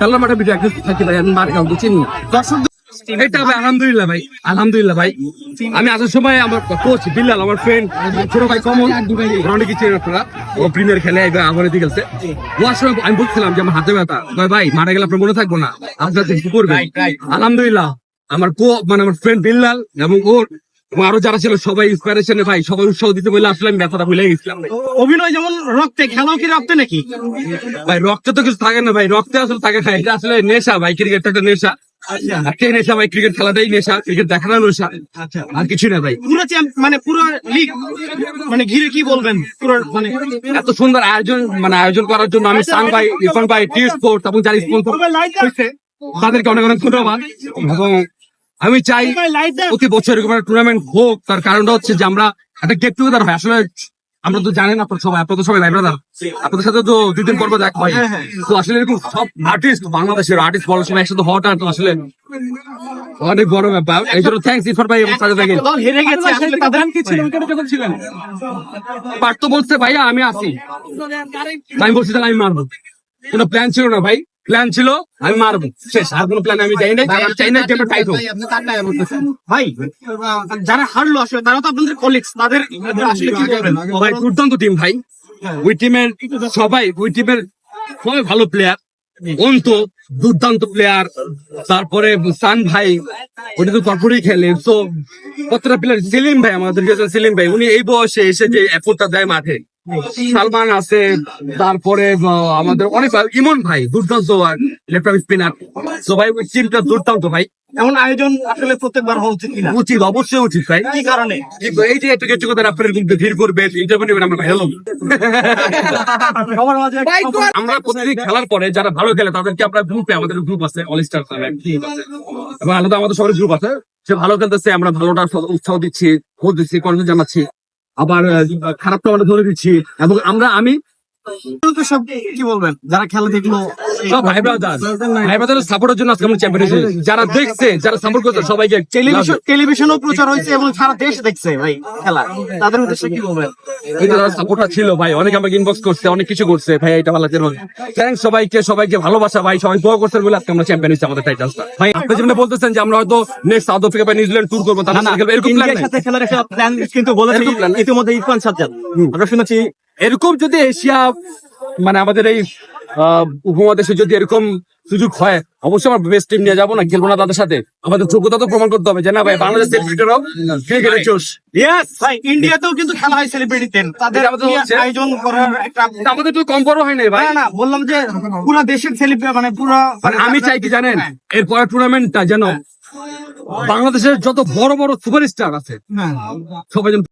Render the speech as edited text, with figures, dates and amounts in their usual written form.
খেলার মাঠে ভিডিও একদম থাকি ভাই, আমি মাঠ কাউকে চিনি না। এটা ভাই আলহামদুলিল্লাহ ভাই, আলহামদুলিল্লাহ ভাই। আমি আসার সময় আমার কোচ বিল্লাল, আমার ফ্রেন্ড ছোট ভাই কমল, অনেকে চেনেন আপনারা, ও প্রিমিয়ার খেলে আমার এদিকে খেলছে। ওর সময় আমি বলছিলাম যে আমার হাতে ব্যথা, ভাই মারা গেলে আপনার মনে থাকবো না, আপনার কি করবে। আলহামদুলিল্লাহ আমার আমার ফ্রেন্ড বিল্লাল এবং ওর আরো যারা ছিল সবাই ইন্সপিরেশনে ভাই, সবাই উৎসাহ দিতে বলে আসলে আমি ব্যথাটা ভুলে গেছিলাম। অভিনয় যেমন রক্তে, খেলাও কি রক্তে নাকি ভাই? রক্তে তো কিছু থাকে না ভাই, রক্তে আসলে থাকে না, এটা আসলে নেশা ভাই, ক্রিকেটটা একটা নেশা। একটাই নেশা ভাই, ক্রিকেট খেলাটাই নেশা, ক্রিকেট দেখানো নেশা, আর কিছু না ভাই। পুরো পুরো লিগ ঘিরে কি বলবেন? পুরো এত সুন্দর আয়োজন আয়োজন করার জন্য আমি সান ভাই, ইরফান ভাই, টি স্পোর্টস এবং যারা স্পন্সর হয়েছে তাদেরকে অনেক অনেক ধন্যবাদ। এবং আমি চাই প্রতি বছর এরকম একটা টুর্নামেন্ট হোক। তার কারণটা হচ্ছে যে আমরা একটা গেট টুগেদার হয়। আসলে আমরা তো জানেন আপনারা তো সবাই ভাই ব্রাদার, আপনাদের সাথে তো 2 দিন পর দেখা হয়। তো আসলে এরকম সব আর্টিস্ট, বাংলাদেশের আর্টিস্ট বলার সময় একসাথে হওয়াটা তো আসলে অনেক বড় ব্যাপার। এই জন্য থ্যাংকস ইরফান ভাই এবং সাজেদ ভাইকে। হেরে গেছে আসলে তাদের কি ছিল? যখন ছিলেন পার্থ বলছে ভাইয়া আমি আছি, আমি বলছি তাহলে আমি মারবো। কোনো প্ল্যান ছিল না ভাই, প্ল্যান ছিল আমি মারবো, শেষ। আর কোনো প্ল্যান আমি চাই না, চাই না যে টাইট হোক। ভাই যারা হারলো আসলে তারা তো আপনাদের কলিগস, তাদের আসলে কি বলবেন? ভাই দুর্দান্ত টিম ভাই, ওই টিমের সবাই ভালো প্লেয়ার। অন্ত দুর্দান্ত প্লেয়ার, তারপরে সান ভাই ওটা তো কর্পোরেট খেলে। তো কতটা প্লেয়ার, সেলিম ভাই আমাদের কাছে, সেলিম ভাই উনি এই বয়সে এসে যে এফোর্টটা দেয় মাঠে। সালমান আছে, তারপরে আমাদের অনেক ইমন ভাই দুর্দান্ত লেফট আর্ম স্পিনার। তো ভাই ওই টিমটা দুর্দান্ত ভাই। এমন আয়োজন আসলে প্রত্যেকবার হওয়া উচিত কিনা? উচিত, অবশ্যই উচিত ভাই। কি কারণে? এই যে একটু কিছু কথা আপনার কিন্তু ভিড় করবে, ইন্টারভিউ নেবেন, আমরা ভালো আমরা প্রতিদিন খেলার পরে যারা ভালো খেলে তাদেরকে আমরা গ্রুপে, আমাদের গ্রুপ আছে অল স্টার এবং আলাদা আমাদের সবার গ্রুপ আছে, সে ভালো খেলতেছে আমরা ভালোটা উৎসাহ দিচ্ছি, খোঁজ দিচ্ছি, কনফিডেন্স জানাচ্ছি, আবার খারাপটা আমরা ধরে দিচ্ছি। এবং আমি সব কি বলবেন যারা খেলা দেখলো? সব ভাই ব্রাদার সাপোর্টের জন্য আজকে আমরা চ্যাম্পিয়ন হয়েছি। যারা দেখছে, যারা সাপোর্ট করছে সবাইকে। টেলিভিশনও প্রচার হয়েছে এবং সারা দেশ দেখছে ভাই খেলা, তাদের উদ্দেশ্যে কি বলবেন? এই যে যারা সাপোর্টার ছিল ভাই, অনেকে আমাকে ইনবক্স করছে, অনেক কিছু করছে ভাই, এটা ভালো লাগছে। থ্যাংকস সবাইকে ভালোবাসা ভাই, সবাই দোয়া করছেন বলে আজকে আমরা চ্যাম্পিয়ন হয়েছি আমাদের টাইটেলটা ভাই। আপনি যেমন বলতেছেন যে আমরা হয়তো নেক্সট সাউথ আফ্রিকা বা নিউজিল্যান্ড ট্যুর করবো, তারা এরকম প্ল্যান সাথে খেলার একটা প্ল্যান কিন্তু বলেছে ইতিমধ্যে ইরফান সাজ্জাদ। আমরা শুনেছি এরকম যদি এশিয়া আমাদের এই উপমহাদেশে যদি এরকম সুযোগ হয়, অবশ্যই আমরা বেস্ট টিম নিয়ে যাবো না, খেলবো না তাদের সাথে। আমাদের যোগ্যতা তো প্রমাণ করতে হবে যে না ভাই বাংলাদেশ ক্রিকেটের চোষ। ইয়েস ভাই, ইন্ডিয়াতেও কিন্তু খেলা হয় সেলিব্রিটি 10, তাদের আয়োজন করার একটা আমাদের তো কম বড় হয় না ভাই। না বললাম যে পুরো দেশের সেলিব্রিটি পুরো আমি চাই কি জানেন, এরপরে টুর্নামেন্টটা যেন বাংলাদেশের যত বড় বড় সুপারস্টার আছে সবাই যেন